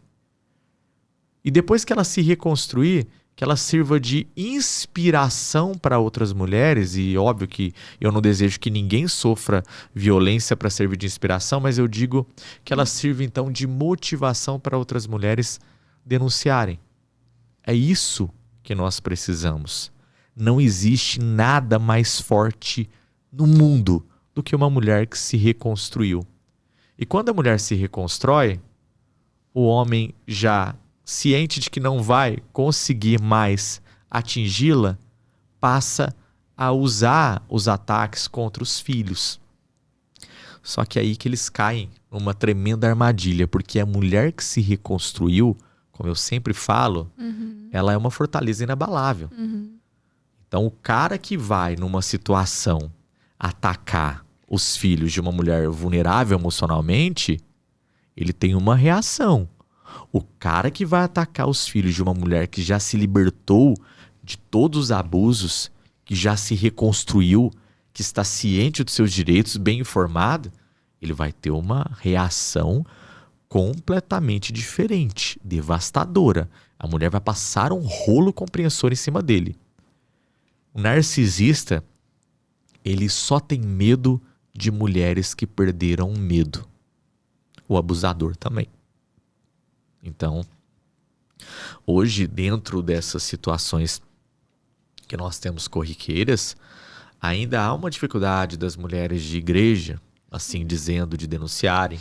e depois que ela se reconstruir, que ela sirva de inspiração para outras mulheres. E óbvio que eu não desejo que ninguém sofra violência para servir de inspiração, mas eu digo que ela sirva então de motivação para outras mulheres denunciarem. É isso que nós precisamos. Não existe nada mais forte no mundo do que uma mulher que se reconstruiu. E quando a mulher se reconstrói, o homem já ciente de que não vai conseguir mais atingi-la, passa a usar os ataques contra os filhos. Só que é aí que eles caem numa tremenda armadilha, porque a mulher que se reconstruiu, como eu sempre falo, ela é uma fortaleza inabalável. Então o cara que vai numa situação atacar os filhos de uma mulher vulnerável emocionalmente, ele tem uma reação. O cara que vai atacar os filhos de uma mulher que já se libertou de todos os abusos, que já se reconstruiu, que está ciente dos seus direitos, bem informado, ele vai ter uma reação completamente diferente, devastadora. A mulher vai passar um rolo compressor em cima dele. O narcisista, ele só tem medo de mulheres que perderam o medo. O abusador também. Então, hoje, dentro dessas situações que nós temos corriqueiras, ainda há uma dificuldade das mulheres de igreja, assim dizendo, de denunciarem,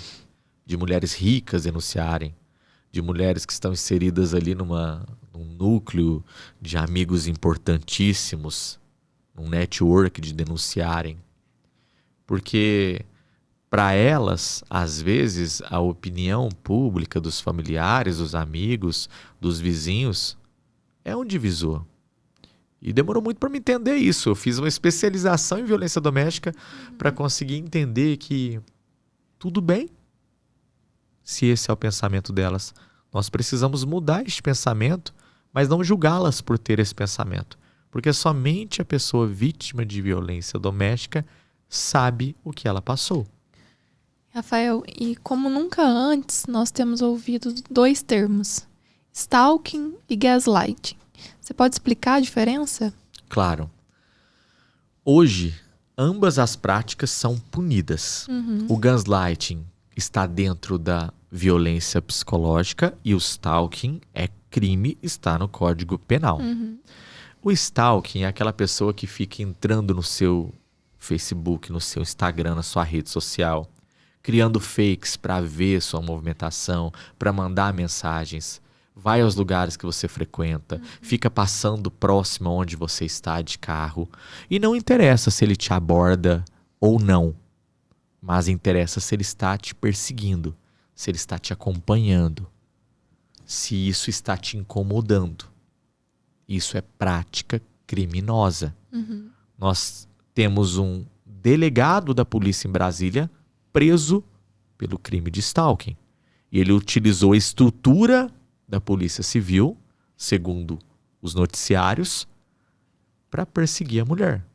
de mulheres ricas denunciarem, de mulheres que estão inseridas ali num núcleo de amigos importantíssimos, num network de denunciarem. Porque para elas, às vezes, a opinião pública dos familiares, dos amigos, dos vizinhos é um divisor. E demorou muito para me entender isso. Eu fiz uma especialização em violência doméstica para conseguir entender que tudo bem se esse é o pensamento delas. Nós precisamos mudar este pensamento, mas não julgá-las por ter esse pensamento. Porque somente a pessoa vítima de violência doméstica sabe o que ela passou. Rafael, e como nunca antes, nós temos ouvido dois termos: stalking e gaslighting. Você pode explicar a diferença? Claro. Hoje, ambas as práticas são punidas. O gaslighting está dentro da violência psicológica e o stalking é crime, está no Código Penal. O stalking é aquela pessoa que fica entrando no seu Facebook, no seu Instagram, na sua rede social, criando fakes para ver sua movimentação, para mandar mensagens, vai aos lugares que você frequenta, fica passando próximo onde você está de carro. E não interessa se ele te aborda ou não, mas interessa se ele está te perseguindo, se ele está te acompanhando, se isso está te incomodando. Isso é prática criminosa. Nós temos um delegado da polícia em Brasília preso pelo crime de stalking. E ele utilizou a estrutura da Polícia Civil, segundo os noticiários, para perseguir a mulher.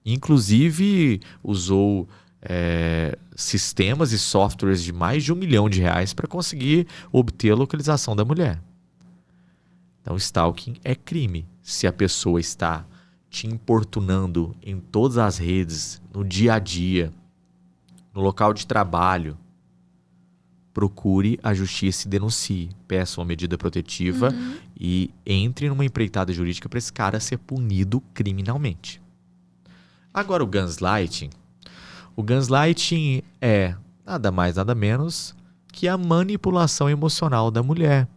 Inclusive, usou sistemas e softwares de mais de R$1 milhão para conseguir obter a localização da mulher. Então, stalking é crime. Se a pessoa está te importunando em todas as redes, no dia a dia, no local de trabalho, procure a justiça e denuncie. Peça uma medida protetiva e entre numa empreitada jurídica para esse cara ser punido criminalmente. Agora, o gaslighting. O gaslighting é nada mais, nada menos que é a manipulação emocional da mulher.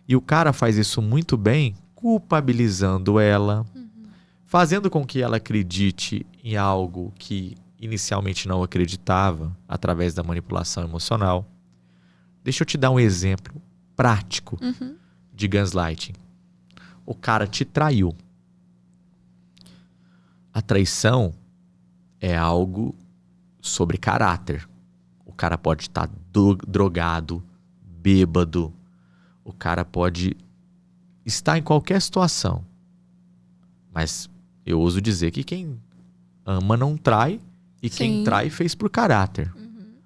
E o cara faz isso muito bem, culpabilizando ela, fazendo com que ela acredite em algo que inicialmente não acreditava, através da manipulação emocional. Deixa eu te dar um exemplo prático de gaslighting. O cara te traiu. A traição é algo sobre caráter. O cara pode estar drogado, bêbado. O cara pode estar em qualquer situação. Mas eu ouso dizer que quem ama não trai e quem trai fez por caráter.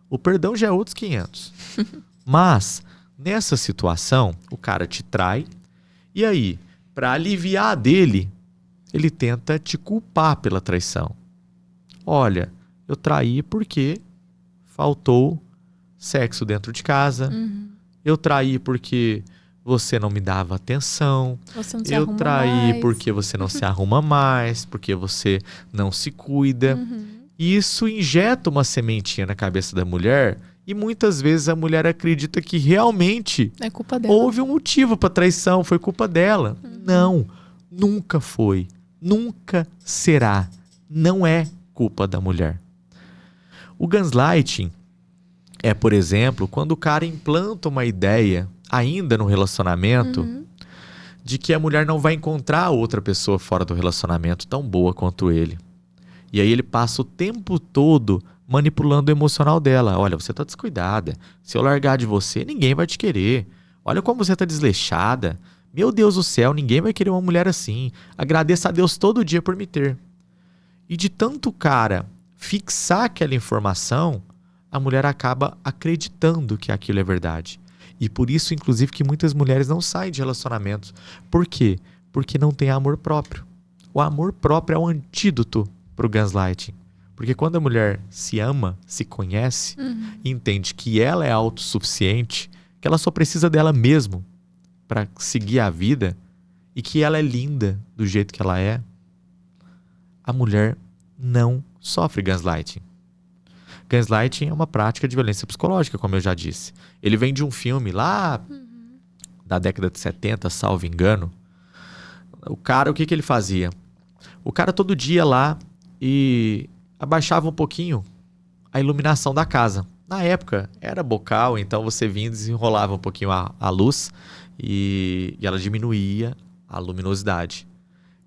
O perdão já é outros 500. Mas, nessa situação, o cara te trai e aí, para aliviar dele, ele tenta te culpar pela traição. Olha, eu traí porque faltou sexo dentro de casa. Eu traí porque você não me dava atenção. Você não se Eu arruma traí mais. porque você não se arruma mais, porque você não se cuida. E isso injeta uma sementinha na cabeça da mulher e muitas vezes a mulher acredita que realmente É culpa dela. houve um motivo para traição, foi culpa dela. Não, nunca foi, nunca será. Não é culpa da mulher. O gaslighting é, por exemplo, quando o cara implanta uma ideia, ainda no relacionamento, de que a mulher não vai encontrar outra pessoa fora do relacionamento tão boa quanto ele. E aí ele passa o tempo todo manipulando o emocional dela. Olha, você tá descuidada. Se eu largar de você, ninguém vai te querer. Olha como você tá desleixada. Meu Deus do céu, ninguém vai querer uma mulher assim. Agradeça a Deus todo dia por me ter. E de tanto o cara fixar aquela informação, a mulher acaba acreditando que aquilo é verdade. E por isso, inclusive, que muitas mulheres não saem de relacionamentos. Por quê? Porque não tem amor próprio. O amor próprio é o antídoto para o gaslighting. Porque quando a mulher se ama, se conhece, e entende que ela é autossuficiente, que ela só precisa dela mesma para seguir a vida e que ela é linda do jeito que ela é, a mulher não sofre gaslighting. Gaslighting é uma prática de violência psicológica, como eu já disse. Ele vem de um filme lá da década de 70, salvo engano. O cara, o que ele fazia? O cara todo dia lá e abaixava um pouquinho a iluminação da casa. Na época era bocal, então você vinha e desenrolava um pouquinho a luz e ela diminuía a luminosidade.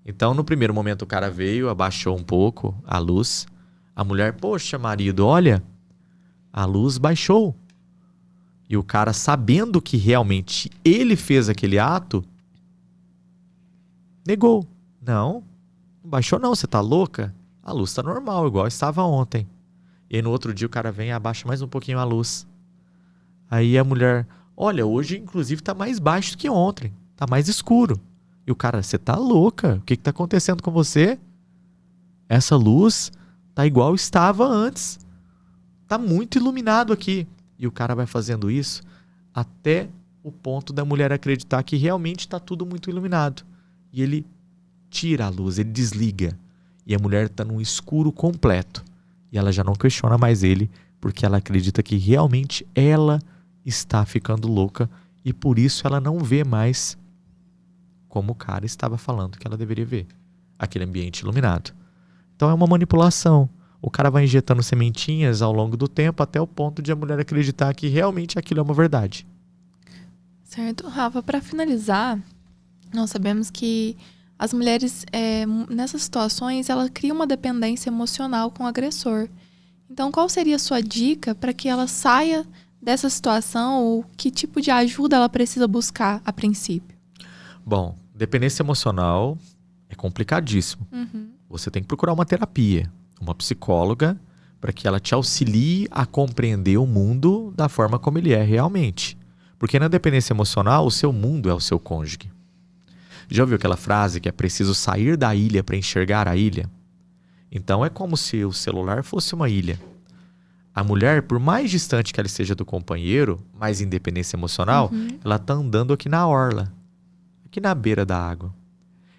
Então no primeiro momento o cara veio, abaixou um pouco a luz. A mulher, poxa marido, olha, a luz baixou. E o cara, sabendo que realmente ele fez aquele ato, negou. Não baixou não, você tá louca? A luz tá normal, igual estava ontem. E aí no outro dia o cara vem e abaixa mais um pouquinho a luz. Aí a mulher, olha, hoje inclusive tá mais baixo do que ontem. Tá mais escuro. E o cara, você tá louca? O que tá acontecendo com você? Essa luz tá igual estava antes. Tá muito iluminado aqui. E o cara vai fazendo isso até o ponto da mulher acreditar que realmente tá tudo muito iluminado. E ele tira a luz, ele desliga. E a mulher está num escuro completo. E ela já não questiona mais ele, porque ela acredita que realmente ela está ficando louca e por isso ela não vê mais como o cara estava falando que ela deveria ver. Aquele ambiente iluminado. Então é uma manipulação. O cara vai injetando sementinhas ao longo do tempo até o ponto de a mulher acreditar que realmente aquilo é uma verdade. Certo. Rafa, para finalizar, nós sabemos que as mulheres, nessas situações, ela cria uma dependência emocional com o agressor. Então, qual seria a sua dica para que ela saia dessa situação ou que tipo de ajuda ela precisa buscar a princípio? Bom, dependência emocional é complicadíssimo. Você tem que procurar uma terapia, uma psicóloga, para que ela te auxilie a compreender o mundo da forma como ele é realmente. Porque na dependência emocional, o seu mundo é o seu cônjuge. Já ouviu aquela frase que é preciso sair da ilha para enxergar a ilha? Então é como se o celular fosse uma ilha. A mulher, por mais distante que ela esteja do companheiro, mais independência emocional, ela está andando aqui na orla, aqui na beira da água.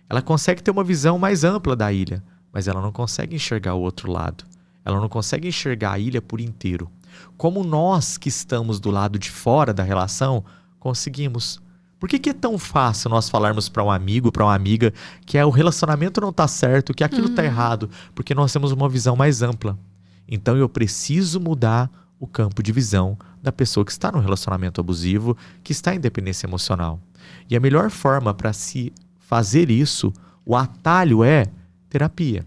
Ela consegue ter uma visão mais ampla da ilha, mas ela não consegue enxergar o outro lado. Ela não consegue enxergar a ilha por inteiro. Como nós que estamos do lado de fora da relação conseguimos. Por que é tão fácil nós falarmos para um amigo, para uma amiga, que o relacionamento não está certo, que aquilo está errado? Porque nós temos uma visão mais ampla. Então eu preciso mudar o campo de visão da pessoa que está no relacionamento abusivo, que está em dependência emocional. E a melhor forma para se fazer isso, o atalho é terapia.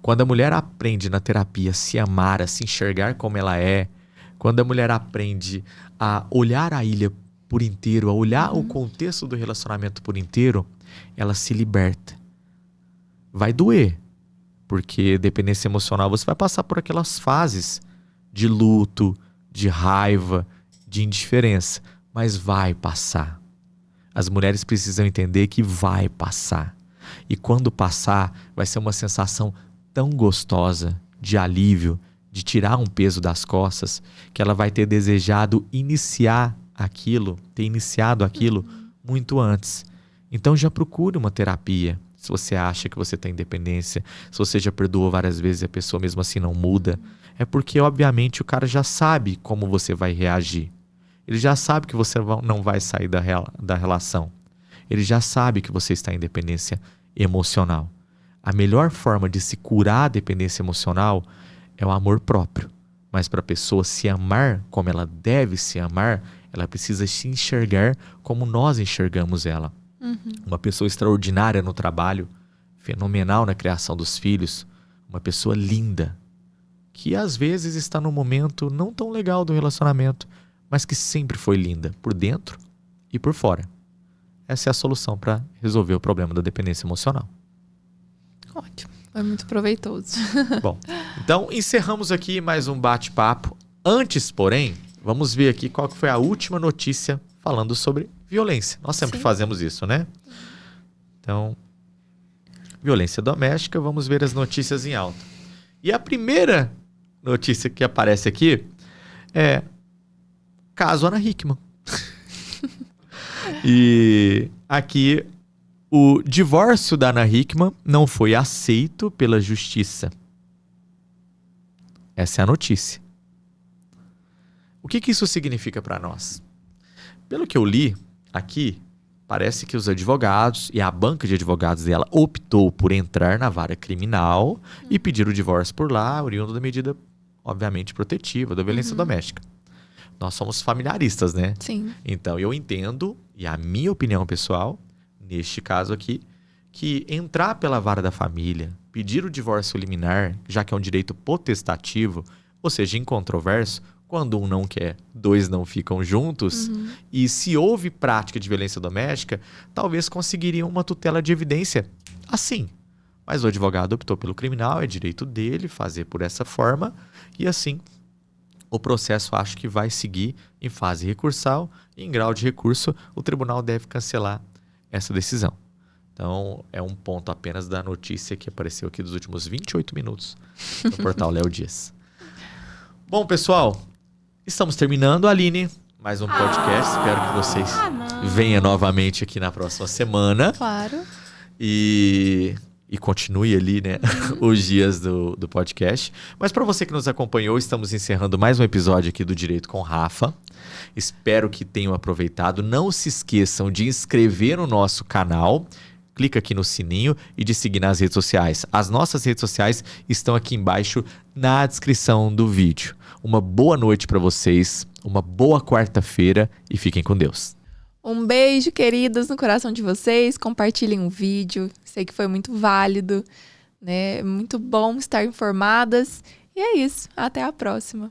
Quando a mulher aprende na terapia a se amar, a se enxergar como ela é, quando a mulher aprende a olhar a ilha por inteiro, a olhar o contexto do relacionamento por inteiro, ela se liberta. Vai doer, porque dependência emocional você vai passar por aquelas fases de luto, de raiva, de indiferença, mas vai passar. As mulheres precisam entender que vai passar. E quando passar, vai ser uma sensação tão gostosa, de alívio, de tirar um peso das costas, que ela vai ter desejado iniciado aquilo muito antes. Então já procure uma terapia. Se você acha que você tem dependência, se você já perdoou várias vezes e a pessoa mesmo assim não muda, é porque obviamente o cara já sabe como você vai reagir. Ele já sabe que você não vai sair da relação. Ele já sabe que você está em dependência emocional. A melhor forma de se curar a dependência emocional é o amor próprio. Mas para a pessoa se amar como ela deve se amar, ela precisa se enxergar como nós enxergamos ela. Uma pessoa extraordinária no trabalho, fenomenal na criação dos filhos, uma pessoa linda, que às vezes está num momento não tão legal do relacionamento, mas que sempre foi linda, por dentro e por fora. Essa é a solução para resolver o problema da dependência emocional. Ótimo, foi muito proveitoso. Bom, então encerramos aqui mais um bate-papo. Antes, porém, vamos ver aqui qual que foi a última notícia falando sobre violência. Nós sempre fazemos isso, né? Então, violência doméstica, vamos ver as notícias em alta. E a primeira notícia que aparece aqui é caso Ana Hickman. E aqui o divórcio da Ana Hickman não foi aceito pela justiça. Essa é a notícia. O que isso significa para nós? Pelo que eu li aqui, parece que os advogados e a banca de advogados dela optou por entrar na vara criminal e pedir o divórcio por lá, oriundo da medida, obviamente, protetiva da violência doméstica. Nós somos familiaristas, né? Sim. Então, eu entendo, e a minha opinião pessoal, neste caso aqui, que entrar pela vara da família, pedir o divórcio liminar, já que é um direito potestativo, ou seja, incontroverso, quando um não quer, dois não ficam juntos, e se houve prática de violência doméstica, talvez conseguiriam uma tutela de evidência assim. Mas o advogado optou pelo criminal, é direito dele fazer por essa forma, e assim o processo acho que vai seguir em fase recursal, e em grau de recurso o tribunal deve cancelar essa decisão. Então, é um ponto apenas da notícia que apareceu aqui dos últimos 28 minutos no portal Léo Dias. Bom, pessoal, estamos terminando, Aline, mais um podcast. Espero que vocês venham novamente aqui na próxima semana. Claro. E continue ali, né, os dias do podcast. Mas para você que nos acompanhou, estamos encerrando mais um episódio aqui do Direito com Rafa. Espero que tenham aproveitado. Não se esqueçam de inscrever no nosso canal. Clica aqui no sininho e de seguir nas redes sociais. As nossas redes sociais estão aqui embaixo na descrição do vídeo. Uma boa noite para vocês, uma boa quarta-feira e fiquem com Deus. Um beijo, queridas, no coração de vocês. Compartilhem o vídeo. Sei que foi muito válido, né? Muito bom estar informadas. E é isso. Até a próxima.